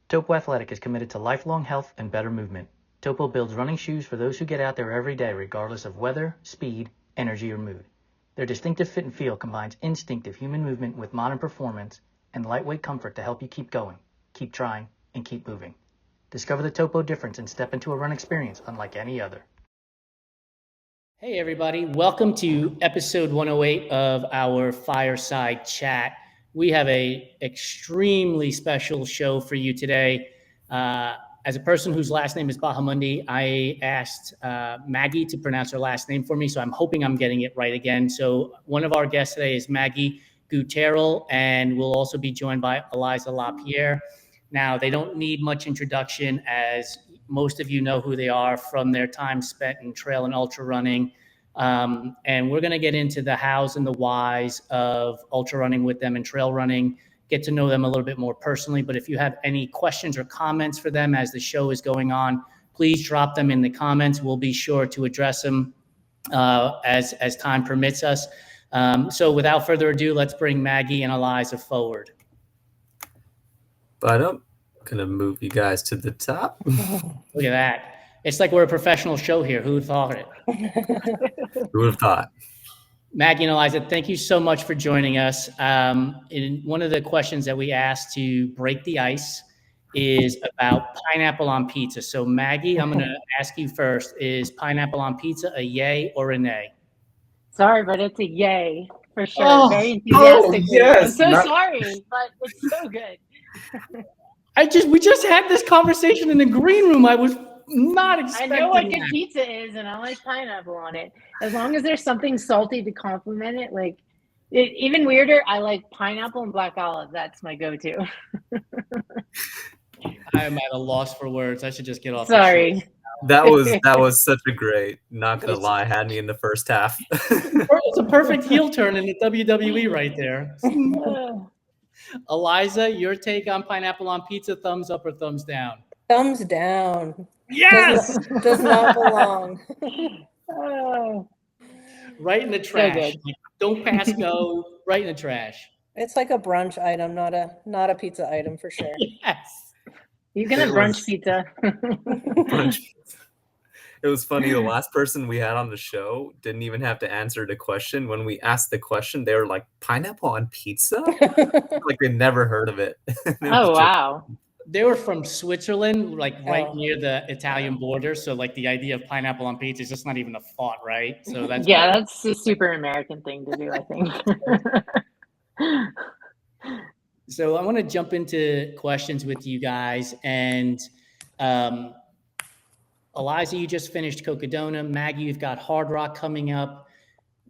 Topo Athletic is committed to lifelong health and better movement. Topo builds running shoes for those who get out there every day regardless of weather, speed, energy, or mood. Their distinctive fit and feel combines instinctive human movement with modern performance and lightweight comfort to help you keep going, keep trying, and keep moving. Discover the Topo difference and step into a run experience unlike any other. Hey everybody, welcome to episode 108 of our Fireside Chat. We have a extremely special show for you today. As a person whose last name is Bahamundi, I asked Maggie to pronounce her last name for me, so I'm hoping I'm getting it right again. So one of our guests today is Maggie Guterl, and we'll also be joined by Aliza LaPierre. Now, they don't need much introduction, as most of you know who they are from their time spent in trail and ultra running. And we're going to get into the hows and the whys of ultra running with them and trail running, get to know them a little bit more personally. But if you have any questions or comments for them as the show is going on, please drop them in the comments. We'll be sure to address them as time permits us. So without further ado, let's bring Maggie and Aliza forward. But I'm going to move you guys to the top. Look at that. It's like we're a professional show here. Who would have thought it? Who would have thought? Maggie and Aliza, thank you so much for joining us. In one of the questions that we asked to break the ice is about pineapple on pizza. So Maggie, I'm going to ask you first, is pineapple on pizza a yay or a nay? Sorry, but it's a yay for sure. Oh, very enthusiastic. Oh, yes. I'm so sorry, but it's so good. We just had this conversation in the green room. I was not expecting I know what good pizza is, and I like pineapple on it. As long as there's something salty to complement it, even weirder, I like pineapple and black olive. That's my go-to. I'm at a loss for words. I should just get off. Sorry. That was such a great, not gonna lie, had me in the first half. It's a perfect heel turn in the WWE right there. Aliza, your take on pineapple on pizza, thumbs up or thumbs down? Thumbs down. Yes! Does not belong. Right in the trash. So don't pass go, right in the trash. It's like a brunch item, not a pizza item for sure. Yes. You can have brunch pizza. Brunch pizza. It was funny, the last person we had on the show didn't even have to answer the question. When we asked the question, they were like, pineapple on pizza? Like they never heard of it. Oh, wow. They were from Switzerland, right near the Italian border. So the idea of pineapple on pizza is just not even a thought, right? So that's that's a super American thing to do, I think. So I want to jump into questions with you guys. And Aliza, you just finished Cocodona. Maggie, you've got Hard Rock coming up.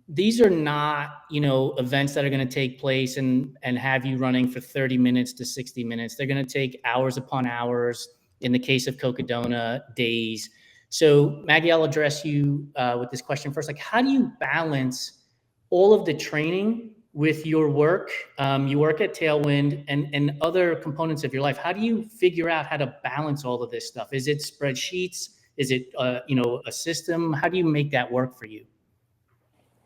These are not, events that are going to take place and have you running for 30 minutes to 60 minutes. They're going to take hours upon hours. In the case of Cocodona, days. So Maggie, I'll address you with this question first. How do you balance all of the training with your work? You work at Tailwind and other components of your life. How do you figure out how to balance all of this stuff? Is it spreadsheets? Is it, a system? How do you make that work for you?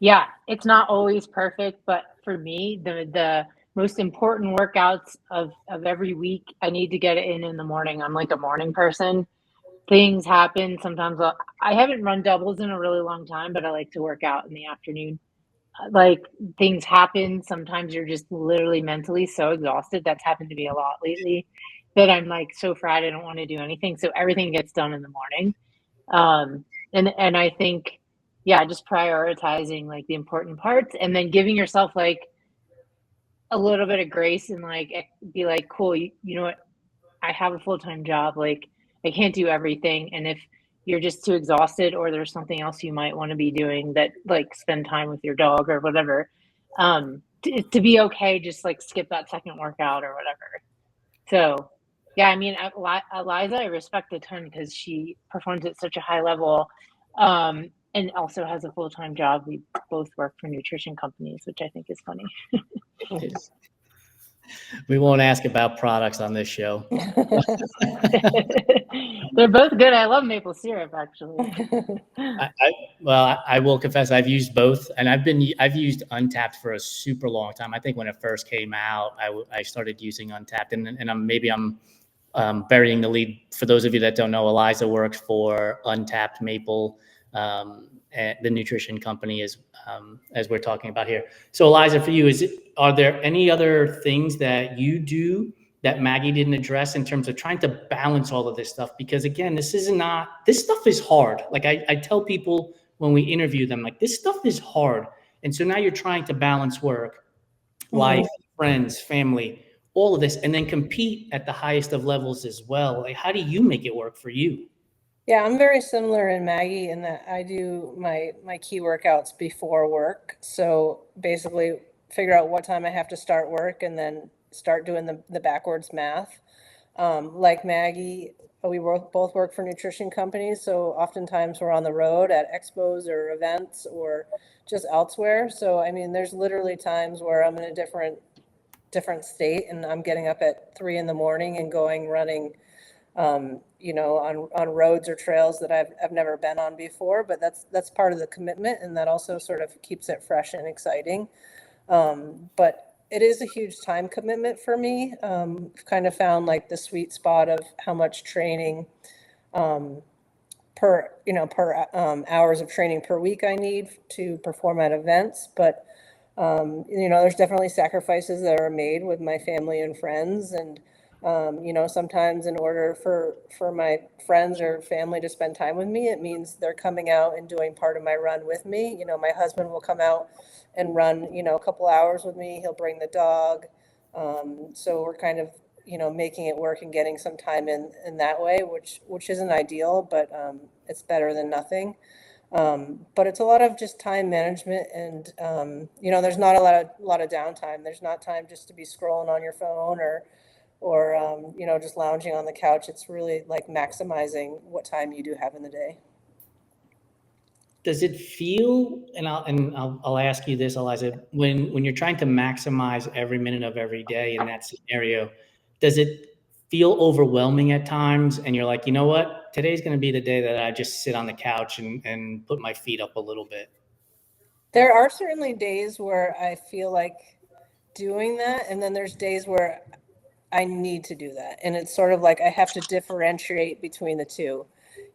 Yeah, it's not always perfect, but for me, the most important workouts of every week, I need to get it in the morning. I'm like a morning person. Things happen. Sometimes I haven't run doubles in a really long time, but I like to work out in the afternoon. Things happen. Sometimes you're just literally mentally so exhausted. That's happened to me a lot lately that I'm so fried. I don't want to do anything. So everything gets done in the morning. And I think, just prioritizing the important parts and then giving yourself a little bit of grace and be cool, you know what? I have a full-time job. I can't do everything. And if you're just too exhausted or there's something else you might want to be doing that spend time with your dog or whatever, to be okay, just skip that second workout or whatever. So Aliza, I respect a ton because she performs at such a high level and also has a full-time job. We both work for nutrition companies, which I think is funny. We won't ask about products on this show. They're both good. I love maple syrup, actually. I will confess I've used both, and I've used UnTapped for a super long time. I think when it first came out, I started using UnTapped, and I'm burying the lead. For those of you that don't know, Aliza works for UnTapped Maple, and the nutrition company as we're talking about here. So Aliza, for you, are there any other things that you do that Maggie didn't address in terms of trying to balance all of this stuff? Because again, this stuff is hard. Like I tell people when we interview them, like, this stuff is hard. And so now you're trying to balance work, life, friends, family, all of this, and then compete at the highest of levels as well. Like, how do you make it work for you? Yeah, I'm very similar in Maggie in that I do my key workouts before work. So basically figure out what time I have to start work and then start doing the backwards math. Like Maggie, we both work for nutrition companies. So oftentimes we're on the road at expos or events or just elsewhere. So, I mean, there's literally times where I'm in a different state and I'm getting up at 3 a.m. and going running, on roads or trails that I've never been on before, but that's part of the commitment, and that also sort of keeps it fresh and exciting. But it is a huge time commitment for me. I've kind of found like the sweet spot of how much training per hours of training per week I need to perform at events. But there's definitely sacrifices that are made with my family and friends, and sometimes in order for my friends or family to spend time with me, it means they're coming out and doing part of my run with me. My husband will come out and run, a couple hours with me. He'll bring the dog. So we're kind of, making it work and getting some time in that way, which isn't ideal, but it's better than nothing. But it's a lot of just time management, and there's not a lot of downtime. There's not time just to be scrolling on your phone or just lounging on the couch. It's really like maximizing what time you do have in the day. Does it feel, and I'll ask you this, Aliza, when you're trying to maximize every minute of every day in that scenario, does it feel overwhelming at times? And you're like, you know what, today's going to be the day that I just sit on the couch and put my feet up a little bit? There are certainly days where I feel like doing that, and then there's days where I need to do that. And it's sort of like I have to differentiate between the two.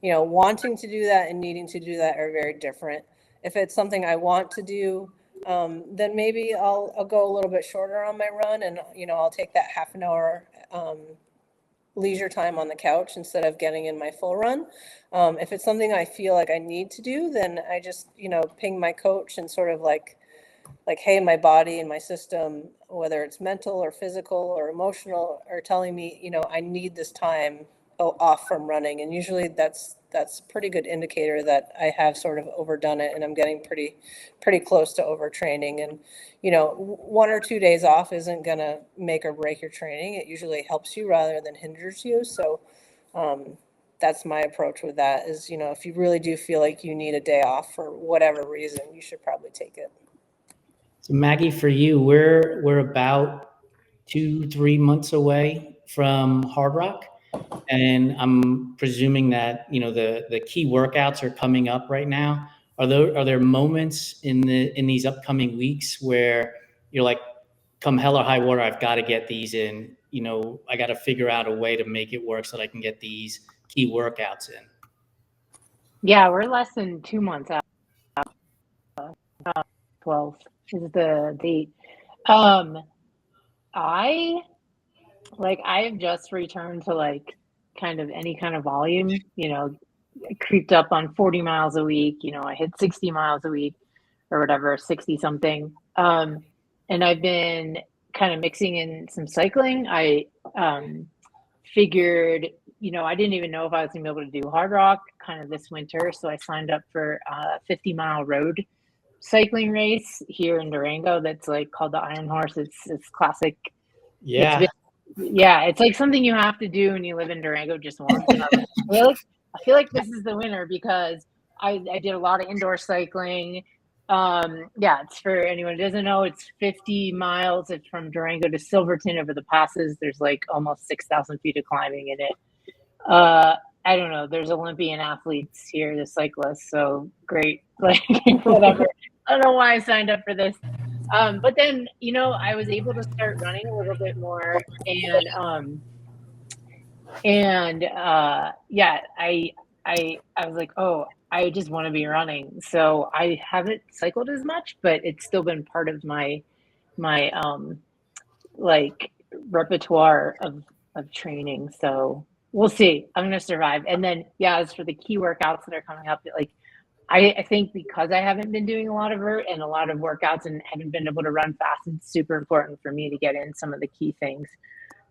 Wanting to do that and needing to do that are very different. If it's something I want to do, then maybe I'll go a little bit shorter on my run, and I'll take that half an hour leisure time on the couch instead of getting in my full run. If it's something I feel like I need to do, then I just ping my coach and sort of like, hey, my body and my system, whether it's mental or physical or emotional, are telling me, I need this time off from running. And usually that's a pretty good indicator that I have sort of overdone it and I'm getting pretty close to overtraining. And, 1 or 2 days off isn't going to make or break your training. It usually helps you rather than hinders you. So that's my approach with that is, if you really do feel like you need a day off for whatever reason, you should probably take it. So Maggie, for you, we're about 2-3 months away from Hard Rock, and I'm presuming that the key workouts are coming up right now. Are there moments in these upcoming weeks where you're like, come hell or high water, I've got to get these in? I got to figure out a way to make it work so that I can get these key workouts in. Yeah, we're less than 2 months out. 12 is the date. I've just returned to kind of any kind of volume, creeped up on 40 miles a week, I hit 60 miles a week or whatever, 60 something. And I've been kind of mixing in some cycling. I figured, I didn't even know if I was gonna be able to do Hard Rock kind of this winter. So I signed up for a 50-mile road cycling race here in Durango that's called the Iron Horse. It's classic. Yeah. It's like something you have to do when you live in Durango just once. And I feel like this is the winner because I did a lot of indoor cycling. It's for anyone who doesn't know, it's 50 miles. It's from Durango to Silverton over the passes. There's almost 6,000 feet of climbing in it. I don't know. There's Olympian athletes here, the cyclists. So great. Whatever. I don't know why I signed up for this. But then, I was able to start running a little bit more, and And yeah, I was like, oh, I just want to be running. So I haven't cycled as much, but it's still been part of my like repertoire of training. So we'll see. I'm gonna survive. And then yeah, as for the key workouts that are coming up, like I think because I haven't been doing a lot of vert and a lot of workouts and haven't been able to run fast, it's super important for me to get in some of the key things.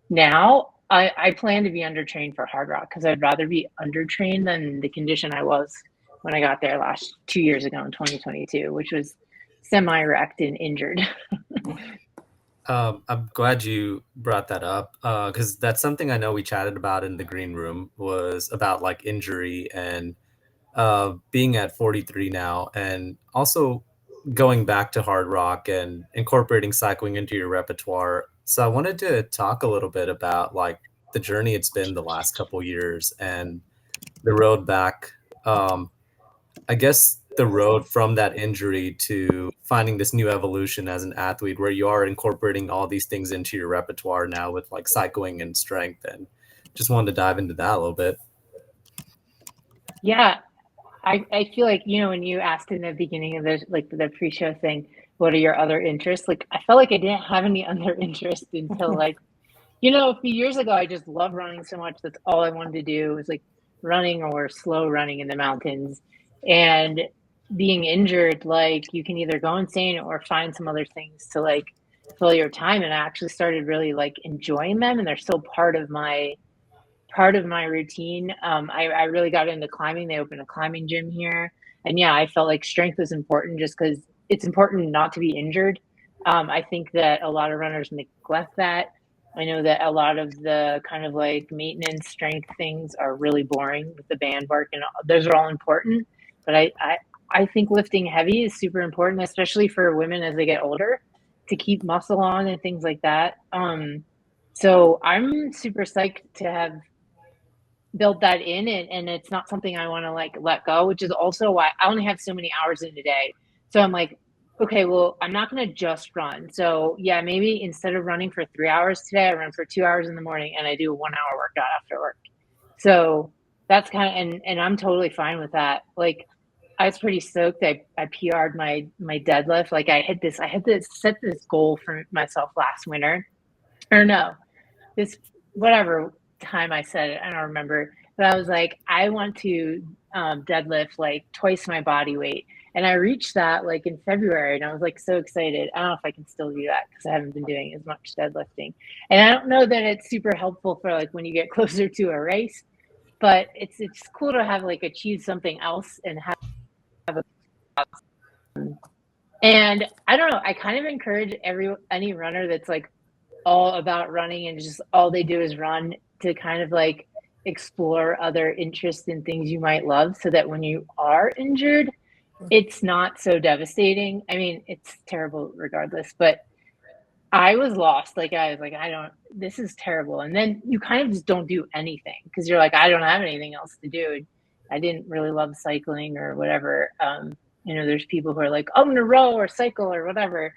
Now I plan to be undertrained for hard rock because I'd rather be undertrained than the condition I was when I got there 2 years ago in 2022, which was semi-wrecked and injured. I'm glad you brought that up because that's something I know we chatted about in the green room, was about like injury and being at 43 now, and also going back to hard rock and incorporating cycling into your repertoire. So I wanted to talk a little bit about like the journey it's been the last couple years and the road back. I guess the road from that injury to finding this new evolution as an athlete where you are incorporating all these things into your repertoire now with like cycling and strength, and just wanted to dive into that a little bit. Yeah, I feel like, you know, when you asked in the beginning of the pre-show thing, what are your other interests? Like, I felt like I didn't have any other interest until like, you know, a few years ago, I just loved running so much. That's all I wanted to do was like running or slow running in the mountains. And being injured, like you can either go insane or find some other things to like fill your time. And I actually started really like enjoying them, and they're still part of my routine. I really got into climbing. They opened a climbing gym here. And yeah, I felt like strength was important just because it's important not to be injured. I think that a lot of runners neglect that. I know that a lot of the kind of like maintenance strength things are really boring with the band work, and those are all important. But I think lifting heavy is super important, especially for women as they get older, to keep muscle on and things like that. So I'm super psyched to have build that in, and it's not something I want to like let go, which is also why I only have so many hours in a day. So I'm like, okay, well, I'm not going to just run. So yeah, maybe instead of running for 3 hours today, I run for 2 hours in the morning and I do a 1 hour workout after work. So that's kind of, and I'm totally fine with that. Like I was pretty stoked. I PR'd my deadlift. Like I had to set this goal for myself last winter, or no, this whatever time I said it, I don't remember, but I was like, I want to deadlift like twice my body weight, and I reached that like in February, and I was like so excited. I don't know if I can still do that because I haven't been doing as much deadlifting, and I don't know that it's super helpful for like when you get closer to a race, but it's cool to have like achieved something else and have a, and I don't know, I kind of encourage any runner that's like all about running and just all they do is run to kind of like explore other interests and things you might love, so that when you are injured, it's not so devastating. I mean, it's terrible regardless, but I was lost. Like I was like, this is terrible. And then you kind of just don't do anything because you're like, I don't have anything else to do. I didn't really love cycling or whatever. You know, there's people who are like, oh, I'm gonna row or cycle or whatever.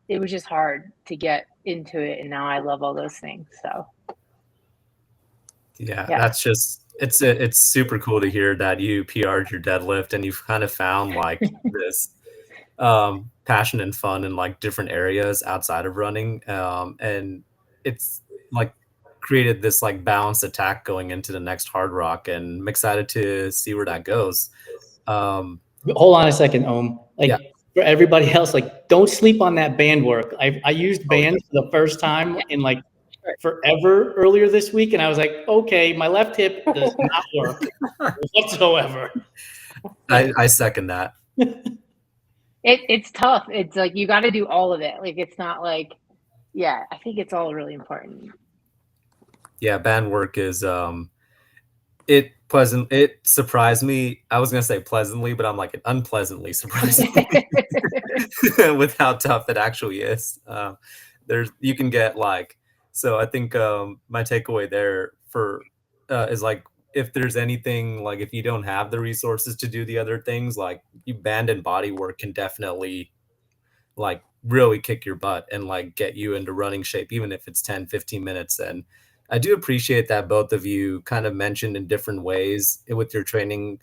It was just hard to get into it, and now I love all those things. So Yeah, that's just it's super cool to hear that you PR'd your deadlift and you've kind of found like this passion and fun in like different areas outside of running, and it's like created this like balanced attack going into the next hard rock, and I'm excited to see where that goes. Hold on a second, Like for everybody else, like don't sleep on that band work. I used bands for the first time in like forever earlier this week, and I was like, okay, my left hip does not work whatsoever. I second that. It's tough. It's like you got to do all of it. Like it's not like, yeah, I think it's all really important. Yeah, band work is it surprised me. I was gonna say pleasantly, but I'm like, it unpleasantly surprised me with how tough it actually is. You can get like, so I think my takeaway there is like, if there's anything, like if you don't have the resources to do the other things, like you band and body work can definitely like really kick your butt and like get you into running shape, even if it's 10-15 minutes. And I do appreciate that both of you kind of mentioned in different ways with your training,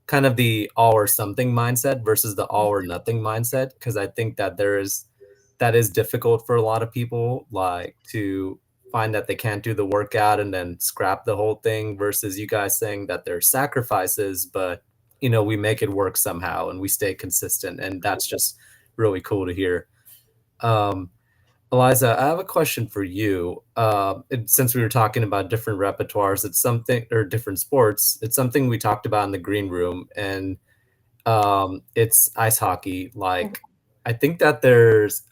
kind of the all or something mindset versus the all or nothing mindset, because I think that that is difficult for a lot of people, like to find that they can't do the workout and then scrap the whole thing, versus you guys saying that there's sacrifices, but we make it work somehow and we stay consistent, and that's just really cool to hear. um Aliza, I have a question for you. Since we were talking about different repertoires, it's something, or different sports, it's something we talked about in the green room, and it's ice hockey. Like, I think that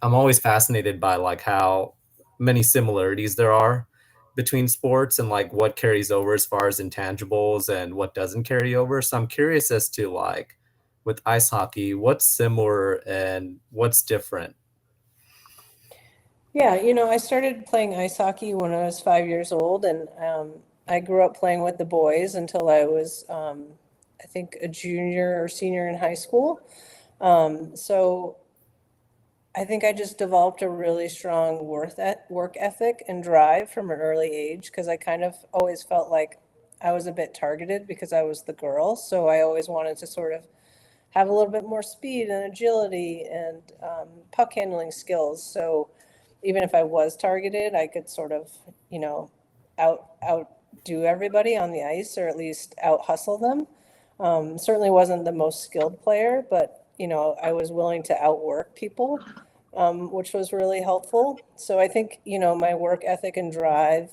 I'm always fascinated by like how many similarities there are between sports, and like what carries over as far as intangibles and what doesn't carry over. So I'm curious as to, like, with ice hockey, what's similar and what's different? Yeah, I started playing ice hockey when I was 5 years old, and I grew up playing with the boys until I was, I think, a junior or senior in high school. So I think I just developed a really strong work ethic and drive from an early age, because I kind of always felt like I was a bit targeted because I was the girl. So I always wanted to sort of have a little bit more speed and agility and puck handling skills. So even if I was targeted, I could sort of, outdo everybody on the ice, or at least out hustle them. Certainly wasn't the most skilled player, but I was willing to outwork people, which was really helpful. So I think my work ethic and drive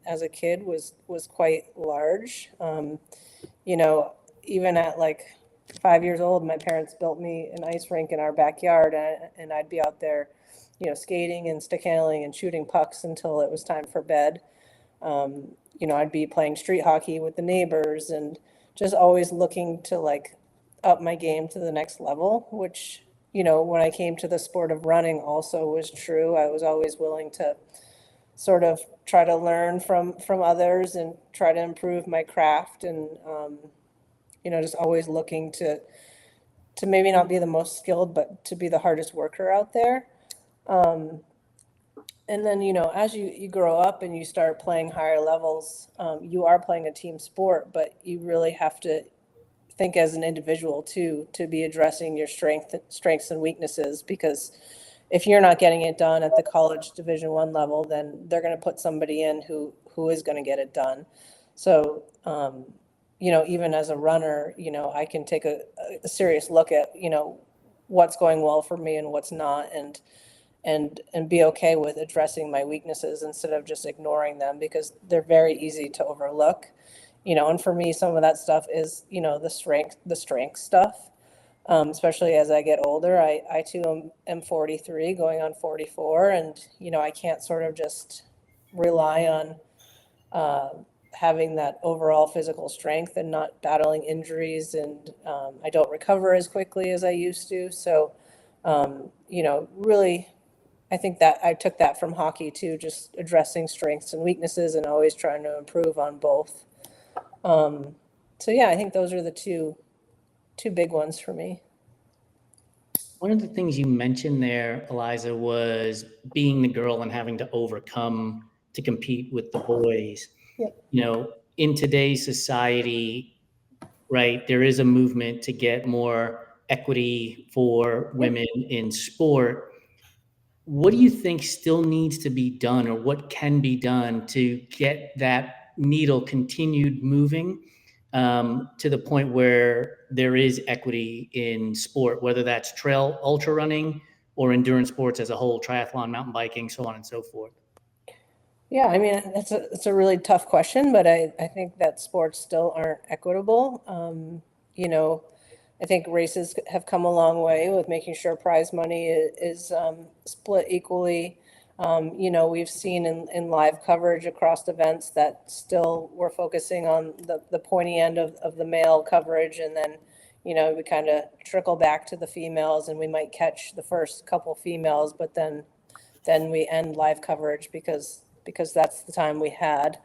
as a kid was quite large. You know, Even at like 5 years old, my parents built me an ice rink in our backyard, and I'd be out there, skating and stick handling and shooting pucks until it was time for bed. I'd be playing street hockey with the neighbors, and just always looking to like up my game to the next level, which, when I came to the sport of running also was true. I was always willing to sort of try to learn from others and try to improve my craft, and just always looking to maybe not be the most skilled, but to be the hardest worker out there. Um, and then, as you grow up and you start playing higher levels, you are playing a team sport, but you really have to think as an individual too, to be addressing your strengths and weaknesses, because if you're not getting it done at the college Division 1 level, then they're going to put somebody in who is going to get it done. So, even as a runner, I can take a serious look at, what's going well for me and what's not, and be okay with addressing my weaknesses instead of just ignoring them, because they're very easy to overlook. And for me, some of that stuff is, the strength stuff. Especially as I get older, I too am 43 going on 44, and I can't sort of just rely on having that overall physical strength and not battling injuries, and I don't recover as quickly as I used to. So really, I think that I took that from hockey too, just addressing strengths and weaknesses and always trying to improve on both. So yeah, I think those are the two big ones for me. One of the things you mentioned there, Aliza, was being the girl and having to overcome to compete with the boys. Yep. In today's society, right, there is a movement to get more equity for women in sport. What do you think still needs to be done, or what can be done to get that needle continued moving to the point where there is equity in sport, whether that's trail ultra running or endurance sports as a whole, triathlon, mountain biking, so on and so forth? Yeah, I mean, it's a really tough question, but I think that sports still aren't equitable. I think races have come a long way with making sure prize money is split equally. We've seen in live coverage across events that still we're focusing on the pointy end of the male coverage, and then, we kind of trickle back to the females, and we might catch the first couple females, but then we end live coverage because that's the time we had.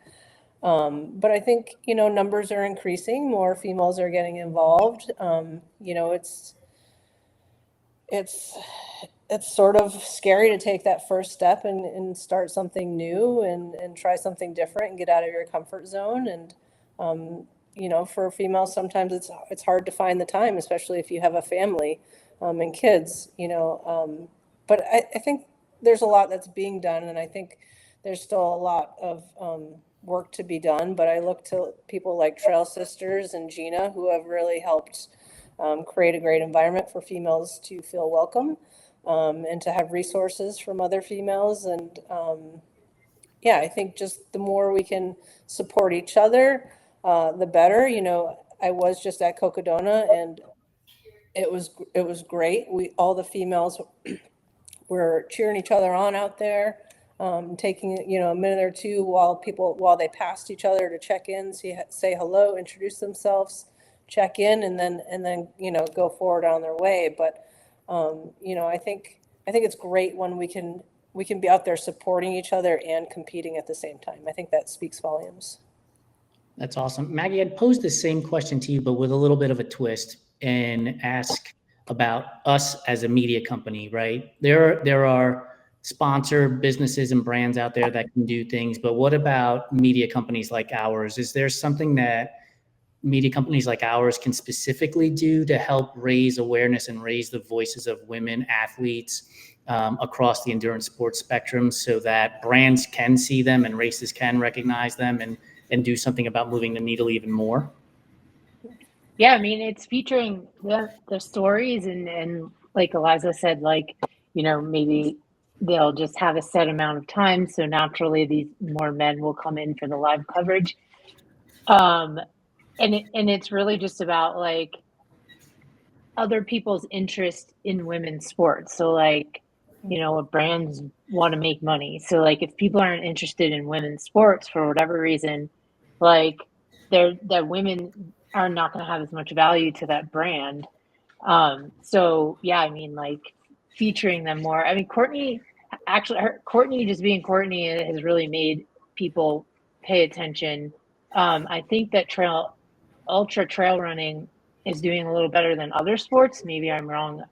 But I think, numbers are increasing, more females are getting involved. It's it's sort of scary to take that first step and start something new and try something different and get out of your comfort zone. And, for females, sometimes it's hard to find the time, especially if you have a family, and kids, but I think there's a lot that's being done, and I think there's still a lot of, work to be done. But I look to people like Trail Sisters and Gina, who have really helped, create a great environment for females to feel welcome, and to have resources from other females. And I think just the more we can support each other, the better. I was just at Cocodona, and it was great. All the females were cheering each other on out there, taking a minute or two while they passed each other to check in, say hello, introduce themselves, check in, and then go forward on their way. But I think it's great when we can be out there supporting each other and competing at the same time. I think that speaks volumes. That's awesome. Maggie, I'd pose the same question to you, but with a little bit of a twist, and ask about us as a media company, right? There are sponsor businesses and brands out there that can do things, but what about media companies like ours? Is there something that media companies like ours can specifically do to help raise awareness and raise the voices of women athletes across the endurance sports spectrum, so that brands can see them and races can recognize them and do something about moving the needle even more? Yeah, I mean, it's featuring the stories, and like Aliza said, maybe they'll just have a set amount of time, so naturally these more men will come in for the live coverage. And it's really just about like other people's interest in women's sports. So brands want to make money. So like if people aren't interested in women's sports for whatever reason, like that women are not going to have as much value to that brand. So yeah, I mean, like featuring them more. I mean, Courtney just being Courtney has really made people pay attention. I think that ultra trail running is doing a little better than other sports. Maybe I'm wrong,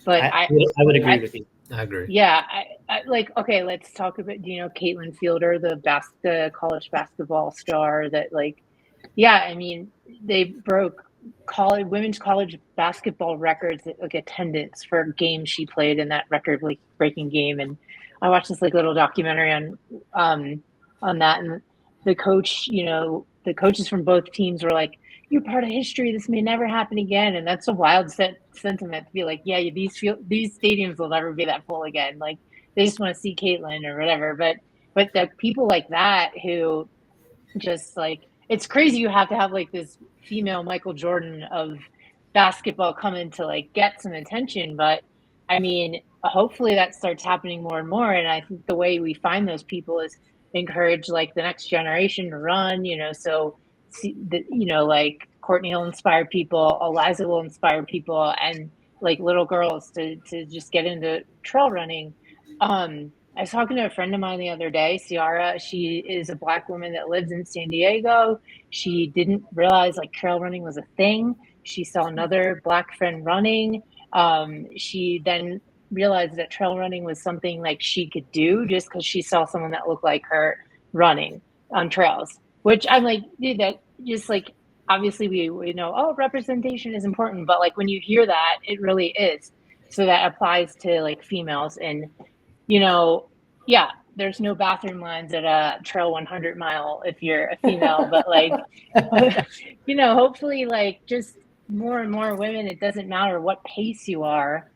but I would agree with you. I agree. Yeah, okay, let's talk about Caitlin Fielder, the college basketball star that I mean, they broke women's college basketball records, like attendance for games she played in that record breaking game. And I watched this little documentary on that, and the coaches from both teams were like, "You're part of history. This may never happen again." And that's a wild sentiment to be like, yeah, these stadiums will never be that full again. Like they just want to see Caitlin or whatever. But the people like that who just it's crazy. You have to have this female Michael Jordan of basketball come in to get some attention. But I mean, hopefully that starts happening more and more. And I think the way we find those people is encourage the next generation to run, so Courtney will inspire people, Aliza will inspire people, and little girls to just get into trail running. I was talking to a friend of mine the other day, Ciara. She is a Black woman that lives in San Diego. She didn't realize trail running was a thing. She saw another Black friend running. She then realized that trail running was something she could do just because she saw someone that looked like her running on trails, which I'm like, dude, that just obviously we know, representation is important, but when you hear that, it really is. So that applies to females. And there's no bathroom lines at a trail 100 mile if you're a female, but hopefully just more and more women, it doesn't matter what pace you are,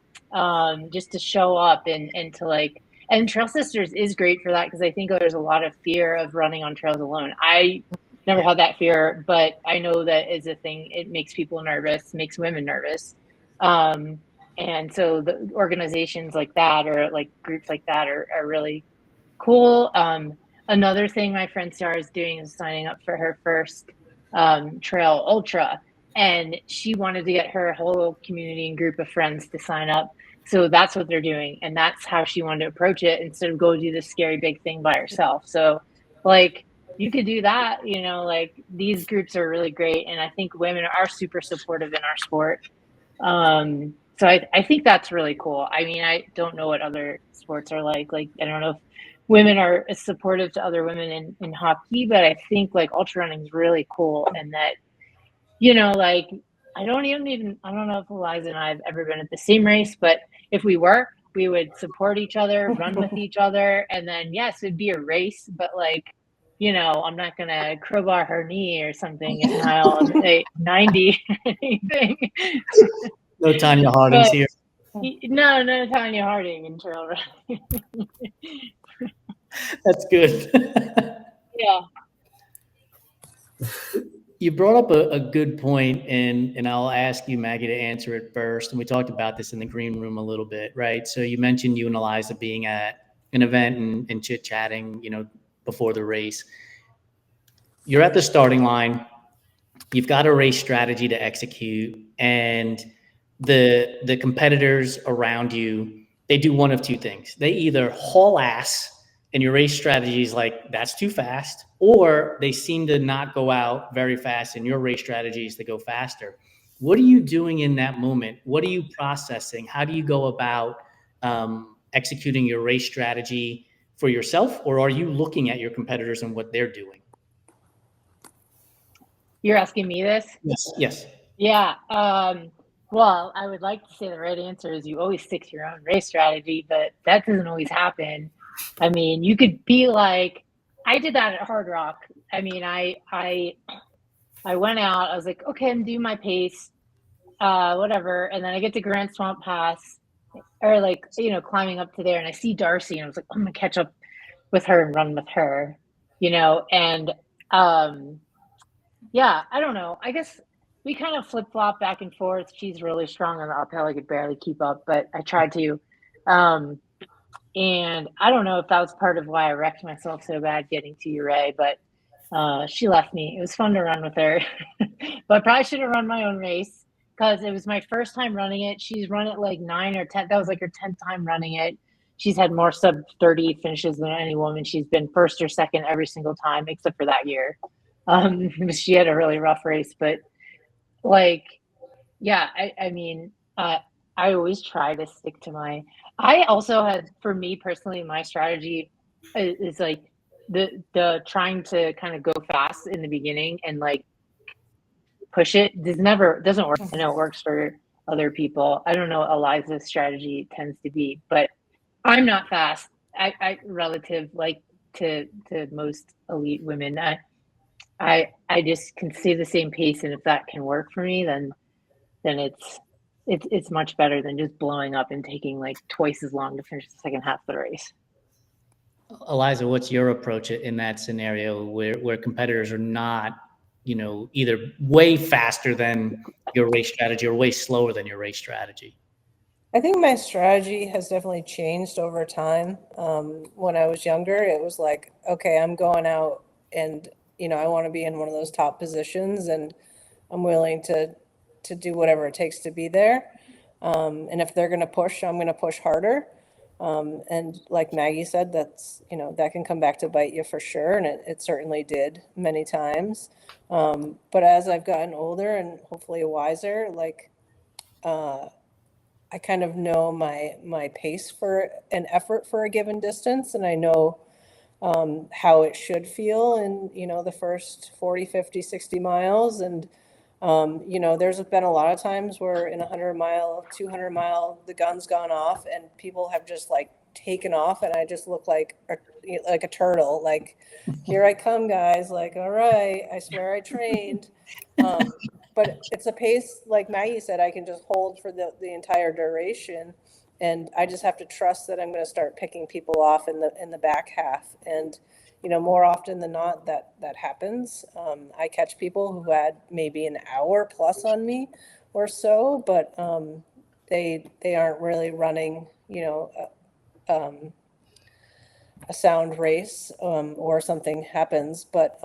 just to show up and to and Trail Sisters is great for that, because I think there's a lot of fear of running on trails alone. I never had that fear, but I know that is a thing. It makes people nervous, makes women nervous. And so the organizations like that, or groups like that, are really cool. Another thing my friend Sarah is doing is signing up for her first trail ultra, and she wanted to get her whole community and group of friends to sign up. So that's what they're doing, and that's how she wanted to approach it, instead of go do this scary big thing by herself. So you could do that, these groups are really great, and I think women are super supportive in our sport. So I think that's really cool. I mean, I don't know what other sports are like. Like, I don't know if women are as supportive to other women in hockey, but I think like ultra running is really cool. And that, like, I don't know if Aliza and I have ever been at the same race, but if we were, we would support each other, run with each other. And then, yes, it'd be a race, but like, I'm not going to crowbar her knee or something at mile 90 or anything. No Tanya Harding's here. No Tanya Harding in trail running. That's good. Yeah. You brought up a good point, and I'll ask you, Maggie, to answer it first. And we talked about this in the green room a little bit, right? So you mentioned you and Aliza being at an event and chit-chatting, before the race. You're at the starting line. You've got a race strategy to execute, and the competitors around you, they do one of two things. They either haul ass and your race strategy is like, that's too fast, or they seem to not go out very fast and your race strategy is to go faster. What are you doing in that moment? What are you processing? How do you go about executing your race strategy for yourself, or are you looking at your competitors and what they're doing? You're asking me this? Yes. Yeah. Well, I would like to say the right answer is you always stick to your own race strategy, but that doesn't always happen. I mean, you could be like, I did that at Hard Rock. I mean, I went out, I was like, okay, I'm doing my pace, whatever. And then I get to Grand Swamp Pass, or like, climbing up to there, and I see Darcy, and I was like, I'm gonna catch up with her and run with her, and yeah, I don't know. I guess we kind of flip flop back and forth. She's really strong on the uphill. I could barely keep up, but I tried to. And I don't know if that was part of why I wrecked myself so bad getting to Uray, but she left me. It was fun to run with her, but I probably should have run my own race because it was my first time running it. She's run it like 9 or 10. That was like her 10th time running it. She's had more sub 30 finishes than any woman. She's been first or second every single time, except for that year. She had a really rough race, but like, yeah, I mean, I always try to stick to I also had, for me personally, my strategy is like the trying to kind of go fast in the beginning and like push it. Doesn't work. I know it works for other people. I don't know what Aliza's strategy tends to be, but I'm not fast. I relative like to most elite women. I just can stay the same pace, and if that can work for me, then it's much better than just blowing up and taking like twice as long to finish the second half of the race. Aliza, what's your approach in that scenario where competitors are not, either way faster than your race strategy or way slower than your race strategy? I think my strategy has definitely changed over time. When I was younger, it was like, okay, I'm going out and, I want to be in one of those top positions, and I'm willing to do whatever it takes to be there. And if they're going to push, I'm going to push harder. And like Maggie said, that's, that can come back to bite you for sure. And it certainly did many times. But as I've gotten older and hopefully wiser, like, I kind of know my pace for an effort for a given distance, and I know how it should feel in, the first 40, 50, 60 miles. And, there's been a lot of times where in 100-mile, 200-mile, the gun's gone off and people have just like taken off, and I just look like a turtle, like, here I come, guys, like, all right, I swear I trained. But it's a pace, like Maggie said, I can just hold for the entire duration. And I just have to trust that I'm going to start picking people off in the back half. And, more often than not, that happens. I catch people who had maybe an hour plus on me or so, but they aren't really running, a sound race, or something happens. But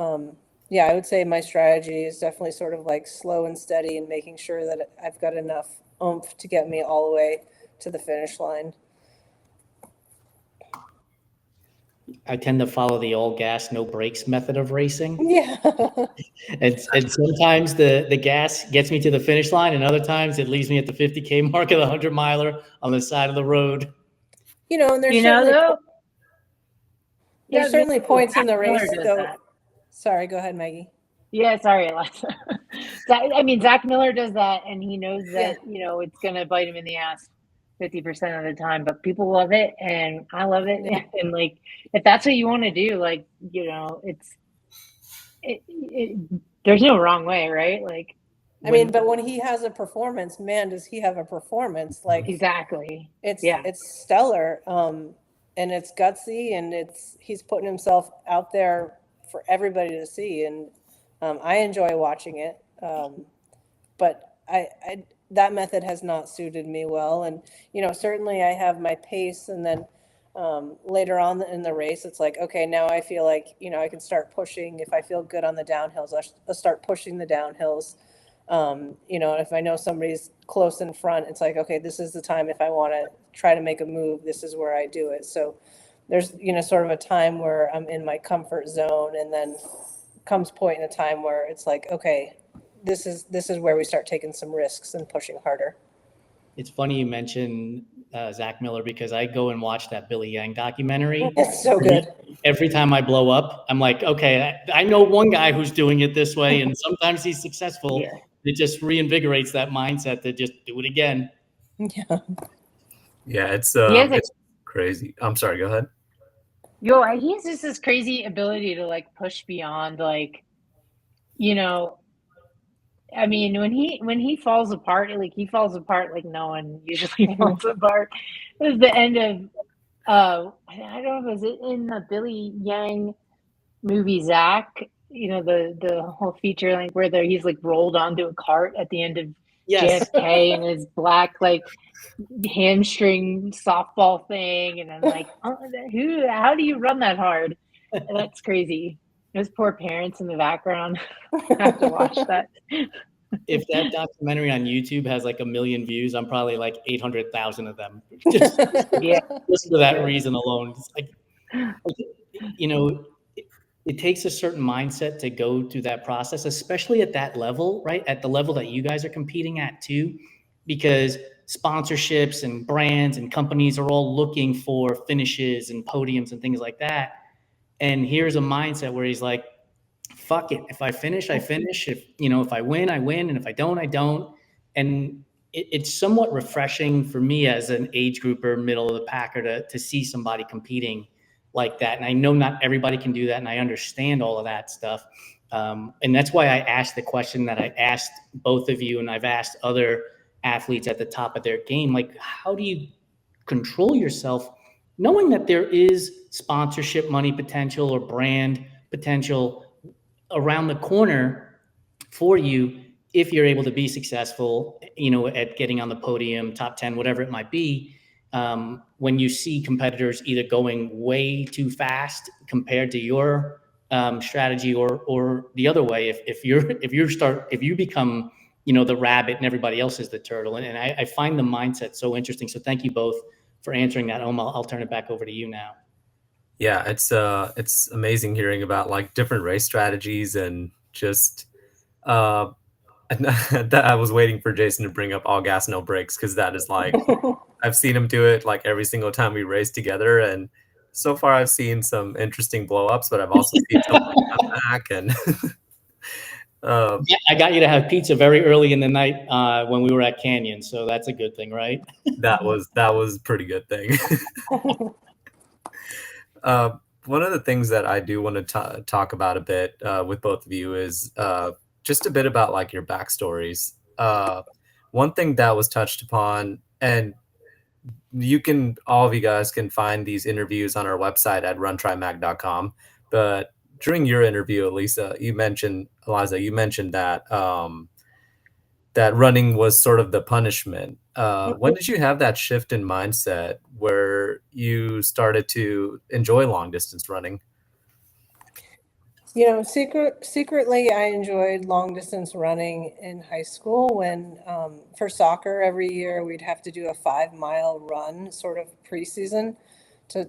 yeah, I would say my strategy is definitely sort of like slow and steady and making sure that I've got enough oomph to get me all the way to the finish line. I tend to follow the all gas, no brakes method of racing. Yeah. And sometimes the gas gets me to the finish line, and other times it leaves me at the 50K mark of the 100-miler on the side of the road. And there's though. there's certainly points in the race though. That. Sorry, go ahead, Maggie. Yeah, sorry, Aliza. Zach Miller does that, and he knows that it's gonna bite him in the ass 50% of the time. But people love it, and I love it. Yeah. And like, if that's what you want to do, like, there's no wrong way, right? Like, but when he has a performance, man, does he have a performance? Like, exactly. It's stellar, and it's gutsy, and he's putting himself out there for everybody to see, and I enjoy watching it. But that method has not suited me well, and certainly I have my pace, and then later on in the race, it's like, okay, now I feel like I can start pushing. If I feel good on the downhills, I'll start pushing the downhills. If I know somebody's close in front, it's like, okay, this is the time. If I want to try to make a move, this is where I do it. So there's sort of a time where I'm in my comfort zone, and then comes point in a time where it's like, okay, this is where we start taking some risks and pushing harder. It's funny you mention Zach Miller, because I go and watch that Billy Yang documentary. It's so good. Every time I blow up, I'm like, okay, I know one guy who's doing it this way, and sometimes he's successful. Yeah. It just reinvigorates that mindset to just do it again. Yeah. Yeah, it's crazy. I'm sorry, go ahead. He has just this crazy ability to like push beyond, like, I mean, when he falls apart, like he falls apart like no one usually falls apart. It was the end of I don't know if it was in the Billy Yang movie Zach, the whole feature length where he's like rolled onto a cart at the end of JFK and his black like hamstring softball thing, and I'm like, how do you run that hard? And that's crazy. Those poor parents in the background have to watch that. If that documentary on YouTube has like 1 million views, I'm probably like 800,000 of them. Just for that reason alone. It's like, it takes a certain mindset to go through that process, especially at that level, right? At the level that you guys are competing at too, because sponsorships and brands and companies are all looking for finishes and podiums and things like that. And here's a mindset where he's like, fuck it. If I finish, I finish. If I win, I win. And if I don't, I don't. And it's somewhat refreshing for me as an age grouper, middle of the packer, to see somebody competing like that. And I know not everybody can do that, and I understand all of that stuff. And that's why I asked the question that I asked both of you, and I've asked other athletes at the top of their game, like, how do you control yourself knowing that there is sponsorship money potential or brand potential around the corner for you if you're able to be successful, at getting on the podium, top 10, whatever it might be. When you see competitors either going way too fast compared to your strategy, or the other way, if you become the rabbit and everybody else is the turtle. And I find the mindset so interesting. So thank you both for answering that. I'll turn it back over to you now. Yeah, it's amazing hearing about like different race strategies, and just that I was waiting for Jason to bring up all gas, no brakes, because that is like I've seen him do it like every single time we race together, and so far I've seen some interesting blow-ups, but I've also seen some come back. And I got you to have pizza very early in the night when we were at Canyon, so that's a good thing, right? that was a pretty good thing. One of the things that I do want to talk about a bit with both of you is just a bit about like your backstories. One thing that was touched upon, and all of you guys can find these interviews on our website at runtrimag.com. But during your interview, Aliza, you mentioned that that running was sort of the punishment. When did you have that shift in mindset where you started to enjoy long distance running? Secretly, I enjoyed long distance running in high school when, for soccer, every year we'd have to do a 5-mile run sort of preseason to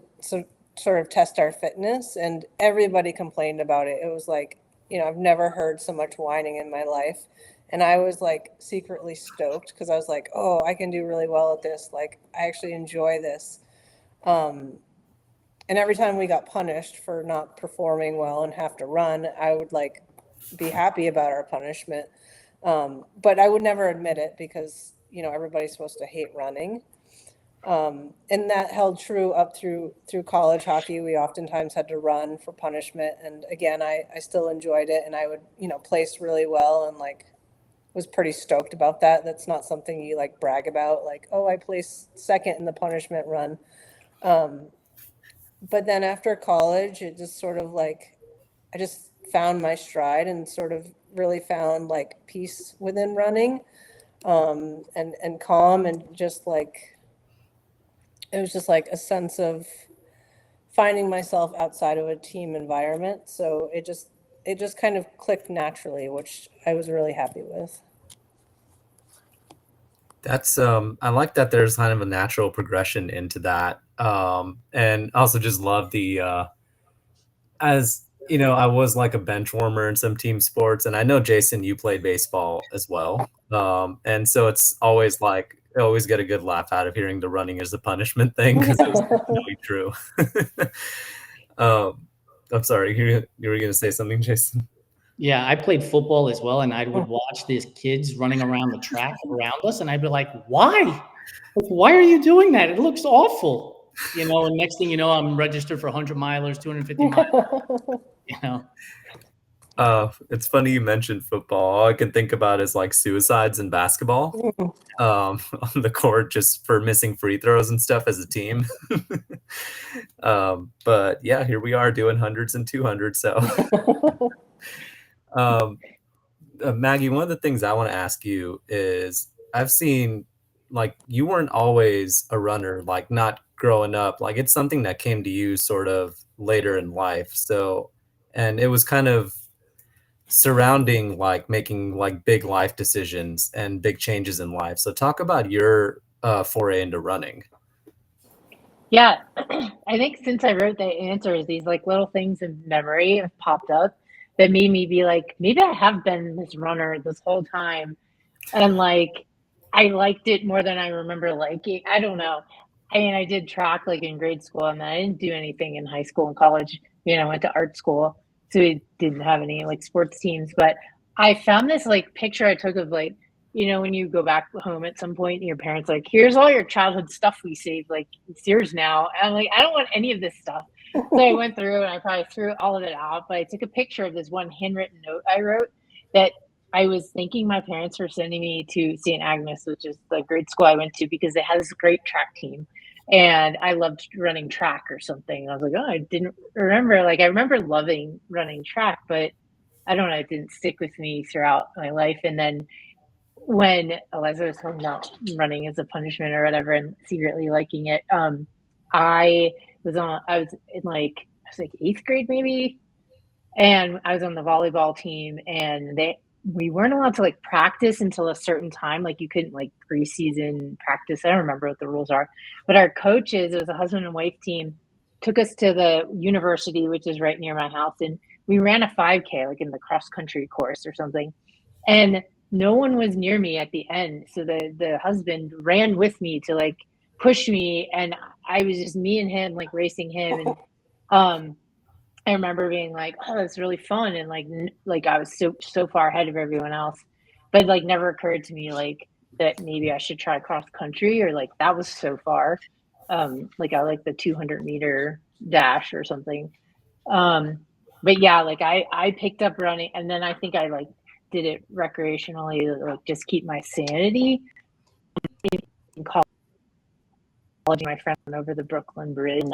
sort of test our fitness, and everybody complained about it. It was like, I've never heard so much whining in my life. And I was like secretly stoked because I was like, oh, I can do really well at this. Like, I actually enjoy this. And every time we got punished for not performing well and have to run, I would like be happy about our punishment. But I would never admit it because, everybody's supposed to hate running. And that held true up through college hockey. We oftentimes had to run for punishment. And again, I still enjoyed it, and I would, place really well and like was pretty stoked about that. That's not something you like brag about, like, oh, I placed second in the punishment run. But then after college, it just sort of like, I just found my stride and sort of really found like peace within running, and calm, and just like, it was just like a sense of finding myself outside of a team environment. So it just kind of clicked naturally, which I was really happy with. That's I like that there's kind of a natural progression into that. And also just love the as you know, I was like a bench warmer in some team sports, and I know Jason, you played baseball as well. And so it's always like I always get a good laugh out of hearing the running as a punishment thing because it's really true. I'm sorry, you were going to say something, Jason? Yeah, I played football as well, and I would watch these kids running around the track around us, and I'd be like, why? Like, why are you doing that? It looks awful. And next thing you know, I'm registered for 100 milers, 250 miles. It's funny you mentioned football. All I can think about is like suicides in basketball on the court just for missing free throws and stuff as a team. But yeah, here we are doing hundreds and 200s. So Maggie, one of the things I want to ask you is I've seen like you weren't always a runner, like not growing up, like it's something that came to you sort of later in life. So, and it was kind of surrounding like making like big life decisions and big changes in life. So talk about your foray into running. Yeah, I think since I wrote the answers, these like little things in memory have popped up that made me be like, maybe I have been this runner this whole time. And like, I liked it more than I remember liking. I don't know. I mean, I did track like in grade school, and then I didn't do anything in high school and college. I went to art school, so we didn't have any like sports teams. But I found this like picture I took of like, when you go back home at some point, and your parents like, here's all your childhood stuff we saved, like it's yours now. And I'm like, I don't want any of this stuff. So I went through and I probably threw all of it out, but I took a picture of this one handwritten note I wrote that I was thanking my parents for sending me to St. Agnes, which is the grade school I went to, because it has a great track team. And I loved running track or something. I was like, oh, I didn't remember. Like, I remember loving running track, but I don't know, it didn't stick with me throughout my life. And then when Aliza was talking about running as a punishment or whatever and secretly liking it, I was in like, I was like 8th grade maybe. And I was on the volleyball team, and we weren't allowed to like practice until a certain time. Like you couldn't like preseason practice. I don't remember what the rules are, but our coaches, it was a husband and wife team, took us to the university, which is right near my house. And we ran a 5K, like in the cross country course or something. And no one was near me at the end. So the husband ran with me to like push me. And I was just me and him, like racing him. And, I remember being like, oh, that's really fun. And like I was so far ahead of everyone else, but like never occurred to me like that maybe I should try cross country, or like that was so far. Like I like the 200-meter dash or something. But yeah, like I picked up running, and then I think I like did it recreationally, like just keep my sanity. In college, my friend over the Brooklyn Bridge,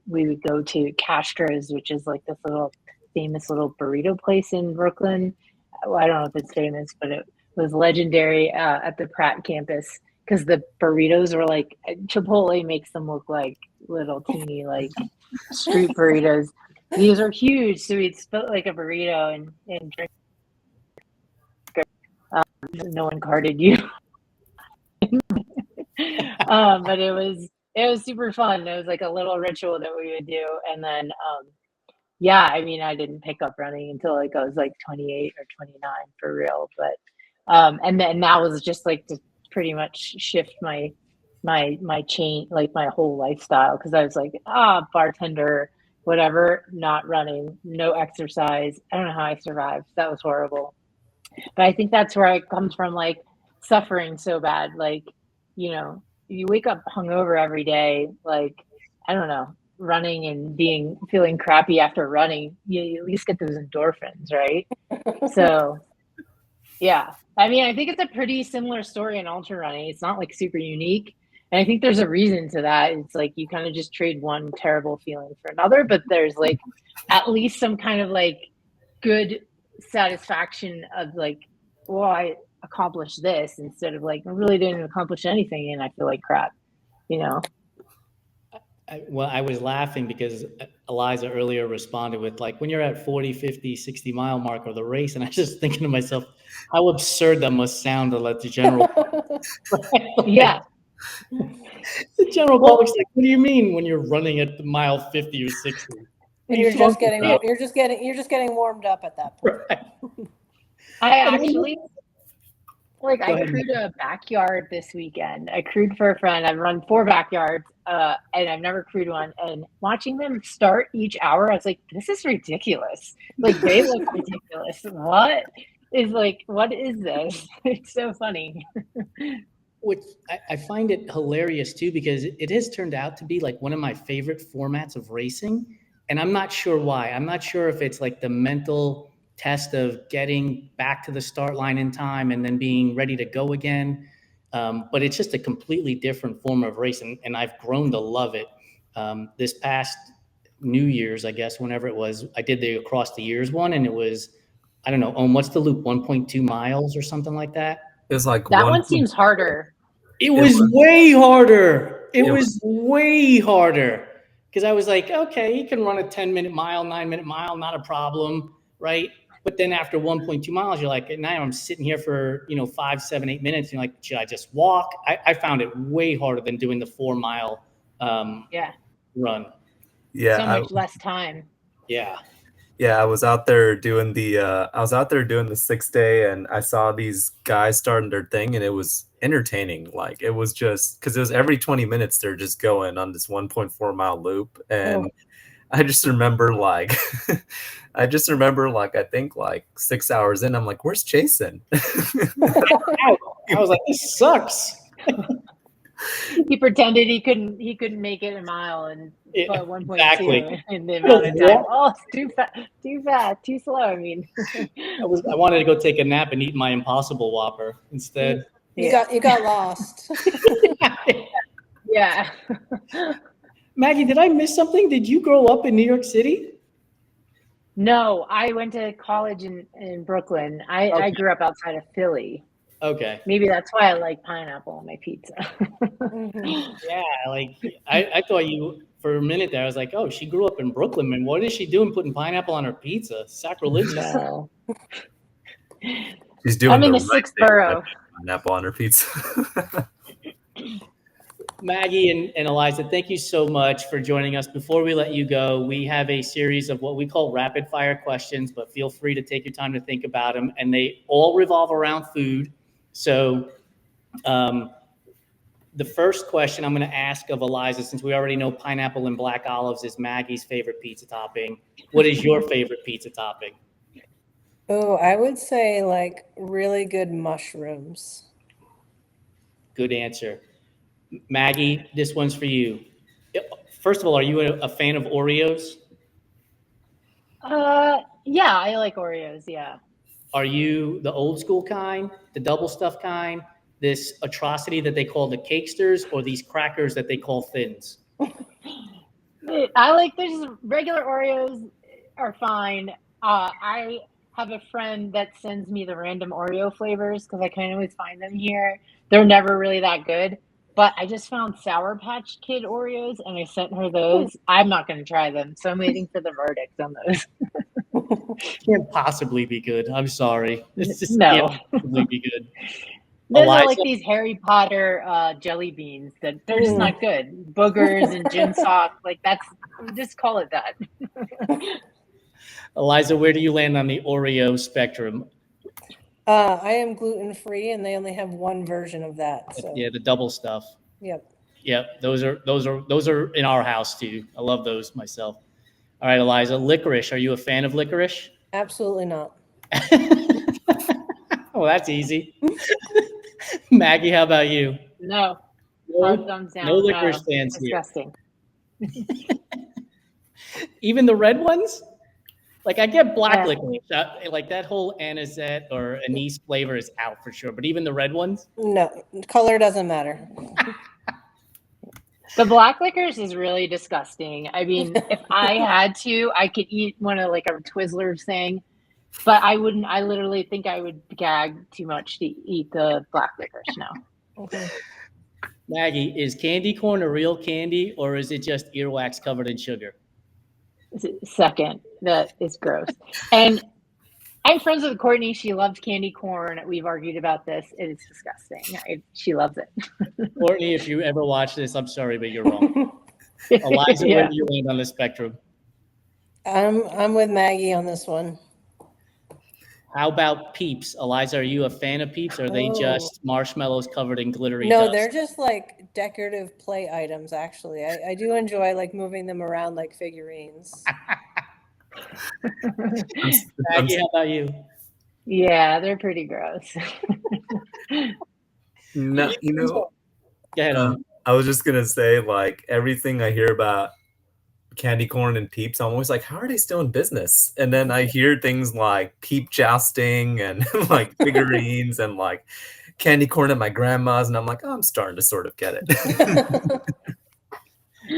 we would go to Castro's, which is like this little famous little burrito place in Brooklyn. I don't know if it's famous, but it was legendary at the Pratt campus because the burritos were like, Chipotle makes them look like little teeny like street burritos. These are huge, so we'd split like a burrito and drink. No one carded you. But it it was super fun. It was like a little ritual that we would do. And then, yeah, I mean, I didn't pick up running until like I was like 28 or 29 for real. But, and then that was just like to pretty much shift my chain, like my whole lifestyle. Cause I was like, bartender, whatever, not running, no exercise. I don't know how I survived. That was horrible. But I think that's where it comes from, like suffering so bad. Like, you know, you wake up hungover every day, like, I don't know, running and feeling crappy after running, you at least get those endorphins, right? So, yeah. I mean, I think it's a pretty similar story in ultra running. It's not like super unique. And I think there's a reason to that. It's like you kind of just trade one terrible feeling for another, but there's like at least some kind of like good satisfaction of like, well, I accomplished this instead of like I really didn't accomplish anything and I feel like crap, you know? I was laughing because Aliza earlier responded with like, when you're at 40, 50, 60 mile mark of the race. And I was just thinking to myself, how absurd that must sound to let the general. Yeah. The general public's like, what do you mean when you're running at mile 50 or 60? You're just getting warmed up at that point. Right. I actually like I crewed a backyard this weekend. I crewed for a friend. I've run 4 backyards, and I've never crewed one. And watching them start each hour, I was like, this is ridiculous. Like they look ridiculous. What is this? It's so funny. Which I find it hilarious too, because it has turned out to be like one of my favorite formats of racing. And I'm not sure why. I'm not sure if it's like the mental test of getting back to the start line in time and then being ready to go again. But it's just a completely different form of racing. And I've grown to love it. This past New Year's, I guess, whenever it was, I did the across the years one, and it was, I don't know, what's the loop, 1.2 miles or something like that? It was like that one seems harder. It was way harder. It was way harder. Because I was like, okay, you can run a 10-minute mile, 9-minute mile, not a problem, right? But then after 1.2 miles, you're like, now I'm sitting here for 5, 7, 8 minutes. And you're like, should I just walk? I found it way harder than doing the 4-mile run. Yeah, so much less time. Yeah. Yeah, I was out there doing the 6 day, and I saw these guys starting their thing, and it was entertaining. Like it was just because it was every 20 minutes they're just going on this 1.4 mile loop, and I just remember like I think like 6 hours in, I'm like, where's Jason? I was like, this sucks. He pretended he couldn't make it a mile and 1.2 exactly. in the amount of time. Oh, it's too fast, too slow. I mean, I wanted to go take a nap and eat my Impossible Whopper instead. You got lost. Yeah. Maggie, did I miss something? Did you grow up in New York City? No, I went to college in Brooklyn. I grew up outside of Philly. Okay. Maybe that's why I like pineapple on my pizza. Yeah, like I thought you for a minute there. I was like, oh, she grew up in Brooklyn, man. What is she doing putting pineapple on her pizza? Sacrilegious. No. She's doing. I'm in the 6th borough. Pineapple on her pizza. Maggie and Aliza, thank you so much for joining us. Before we let you go, we have a series of what we call rapid fire questions, but feel free to take your time to think about them. And they all revolve around food. So the first question I'm going to ask of Aliza, since we already know pineapple and black olives is Maggie's favorite pizza topping, what is your favorite pizza topping? Oh, I would say like really good mushrooms. Good answer. Maggie, this one's for you. First of all, are you a fan of Oreos? Yeah, I like Oreos, yeah. Are you the old school kind, the double stuff kind, this atrocity that they call the cakesters, or these crackers that they call thins? I like there's regular Oreos are fine. I have a friend that sends me the random Oreo flavors because I can't always find them here. They're never really that good. But I just found Sour Patch Kid Oreos, and I sent her those. I'm not going to try them, so I'm waiting for the verdict on those. Can't possibly be good. I'm sorry. It's just no. Can't possibly be good. Those are Eliza, like these Harry Potter jelly beans that they're just not good. Boogers and gin sock, like that's just call it that. Eliza, where do you land on the Oreo spectrum? I am gluten-free, and they only have one version of that. So. Yeah, the double stuff. Yep. Yep, those are in our house too. I love those myself. All right, Eliza, licorice. Are you a fan of licorice? Absolutely not. Well, that's easy. Maggie, how about you? No. No, Hard thumbs down. no licorice fans here. Disgusting. Even the red ones? Like I get black Yeah. licorice. Like that whole anisette or anise flavor is out for sure. But even the red ones? No, color doesn't matter. The black licorice is really disgusting. I mean, if I had to, I could eat one of like a Twizzlers thing, but I wouldn't. I literally think I would gag too much to eat the black licorice now. Okay. Maggie, is candy corn a real candy or is it just earwax covered in sugar? Second, that is gross. And I'm friends with Courtney. She loves candy corn. We've argued about this. It is disgusting. She loves it. Courtney, if you ever watch this, I'm sorry, but you're wrong. Eliza, Yeah. where do you land on the spectrum? I'm with Maggie on this one. How about Peeps? Eliza, are you a fan of Peeps or are they just marshmallows covered in glittery No, dust? they're just like decorative play items, actually. I do enjoy like moving them around like figurines. Maggie, how about you? Yeah, they're pretty gross. No, you know, Go ahead. I was just gonna say, like, everything I hear about candy corn and Peeps, I'm always like, how are they still in business? And then I hear things like peep jousting and like figurines and like candy corn at my grandma's, and I'm like, oh, I'm starting to sort of get it.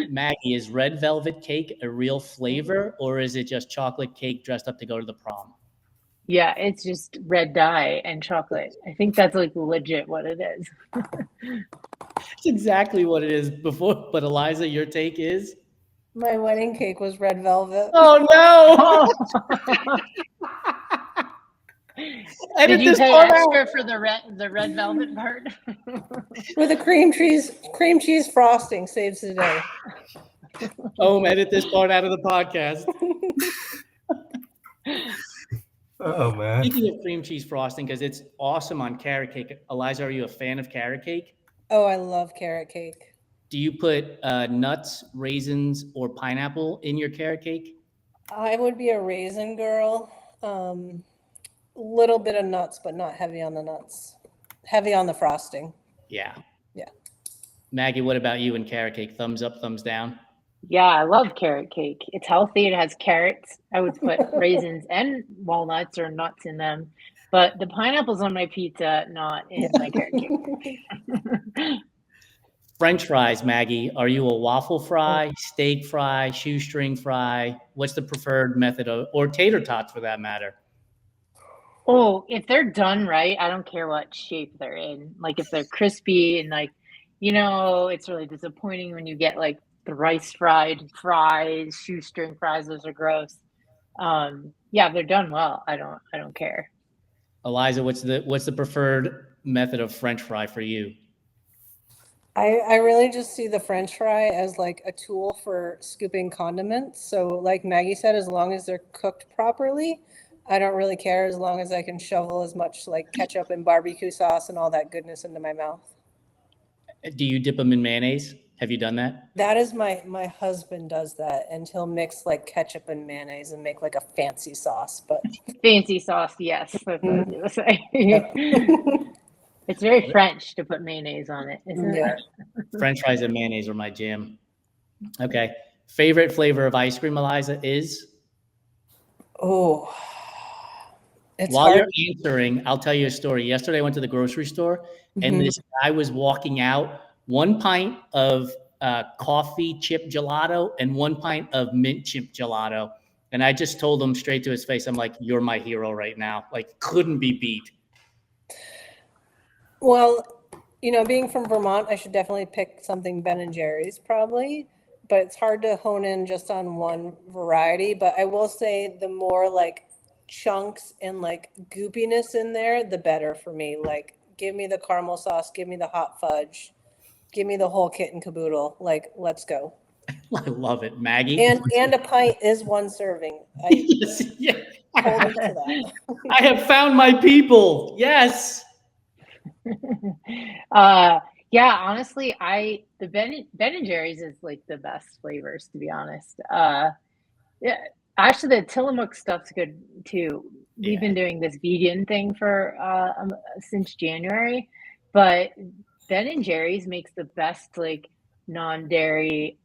Maggie, is red velvet cake a real flavor or is it just chocolate cake dressed up to go to the prom? Yeah, it's just red dye and chocolate. I think that's like legit what it is. That's exactly what it is before. But Eliza, your take is? My wedding cake was red velvet. Oh no! Did you pay extra for the red velvet part? With a cream cheese frosting saves the day. Edit this part out of the podcast. Oh man. Speaking of cream cheese frosting, because it's awesome on carrot cake. Eliza, are you a fan of carrot cake? Oh, I love carrot cake. Do you put nuts, raisins, or pineapple in your carrot cake? I would be a raisin girl. Little bit of nuts, but not heavy on the nuts. Heavy on the frosting. Yeah. Yeah. Maggie, what about you and carrot cake? Thumbs up, thumbs down? Yeah, I love carrot cake. It's healthy. It has carrots. I would put raisins and walnuts or nuts in them. But the pineapple's on my pizza, not in my carrot cake. French fries, Maggie. Are you a waffle fry, steak fry, shoestring fry? What's the preferred method or tater tots for that matter? Oh, if they're done right, I don't care what shape they're in. Like if they're crispy and like, it's really disappointing when you get like the rice fried fries, shoestring fries. Those are gross. Yeah, if they're done well, I don't care. Eliza, what's the preferred method of French fry for you? I really just see the French fry as like a tool for scooping condiments. So like Maggie said, as long as they're cooked properly, I don't really care as long as I can shovel as much like ketchup and barbecue sauce and all that goodness into my mouth. Do you dip them in mayonnaise? Have you done that? That is my husband does that, and he'll mix like ketchup and mayonnaise and make like a fancy sauce. But fancy sauce, yes. That's what I was gonna say. It's very French to put mayonnaise on it, isn't it? French fries and mayonnaise are my jam. Okay. Favorite flavor of ice cream, Eliza, is? Oh. While you're answering, I'll tell you a story. Yesterday, I went to the grocery store, and this guy was walking out 1 pint of coffee chip gelato and 1 pint of mint chip gelato. And I just told him straight to his face, I'm like, you're my hero right now. Like, couldn't be beat. Well, being from Vermont, I should definitely pick something Ben & Jerry's probably, but it's hard to hone in just on one variety. But I will say the more like chunks and like goopiness in there, the better for me. Like give me the caramel sauce, give me the hot fudge, give me the whole kit and caboodle. Like, let's go. I love it, Maggie. And a pint is one serving. Yes, yeah. Hold me to that. I have found my people. Yes. Yeah, honestly, the Ben and Jerry's is like the best flavors, to be honest. Yeah, actually, the Tillamook stuff's good too. We've been doing this vegan thing for since January, but Ben and Jerry's makes the best like non-dairy.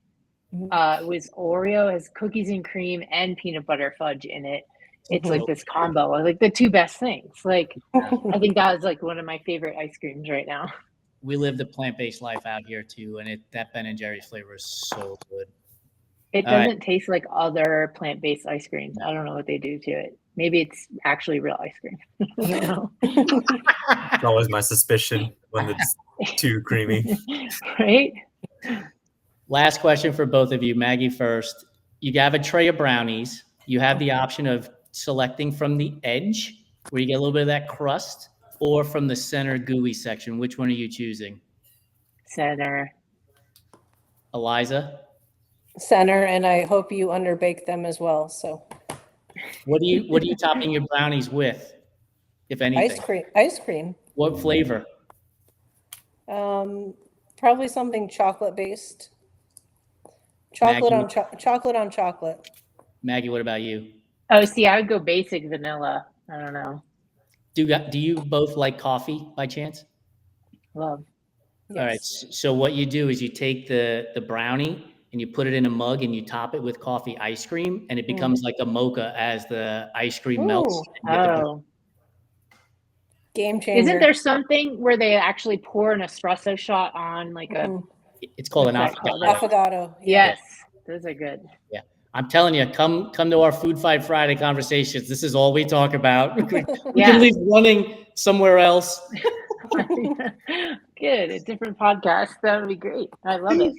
With Oreo, has cookies and cream and peanut butter fudge in it. It's like this combo, like the two best things. Like, I think that is like one of my favorite ice creams right now. We live the plant-based life out here too, and that Ben and Jerry's flavor is so good. It doesn't taste like other plant-based ice creams. I don't know what they do to it. Maybe it's actually real ice cream. You know? It's always my suspicion when it's too creamy. Right? Last question for both of you. Maggie first. You have a tray of brownies. You have the option of selecting from the edge, where you get a little bit of that crust, or from the center gooey section. Which one are you choosing? Center. Eliza? Center, and I hope you underbake them as well. So What are you topping your brownies with, if anything? Ice cream. What flavor? Probably something chocolate based. Chocolate on chocolate. Maggie, what about you? Oh, see, I would go basic vanilla. I don't know. Do you both like coffee by chance? Love. Yes. All right. So what you do is you take the brownie and you put it in a mug and you top it with coffee ice cream, and it becomes like a mocha as the ice cream melts. Oh. Game changer. Isn't there something where they actually pour an espresso shot on like a... It's called an affogato. Yes, those are good. Yeah. I'm telling you, come to our Food Fight Friday conversations. This is all we talk about. We can leave running somewhere else. Good. A different podcast. That would be great. I love it.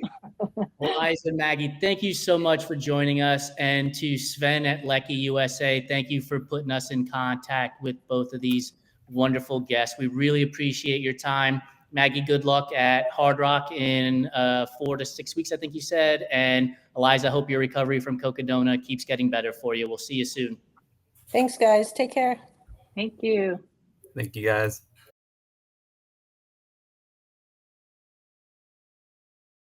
Eliza and Maggie, thank you so much for joining us. And to Sven at Lecky USA, thank you for putting us in contact with both of these wonderful guests. We really appreciate your time. Maggie, good luck at Hard Rock in 4 to 6 weeks, I think you said. And Eliza, I hope your recovery from Cocodona keeps getting better for you. We'll see you soon. Thanks, guys. Take care. Thank you. Thank you, guys.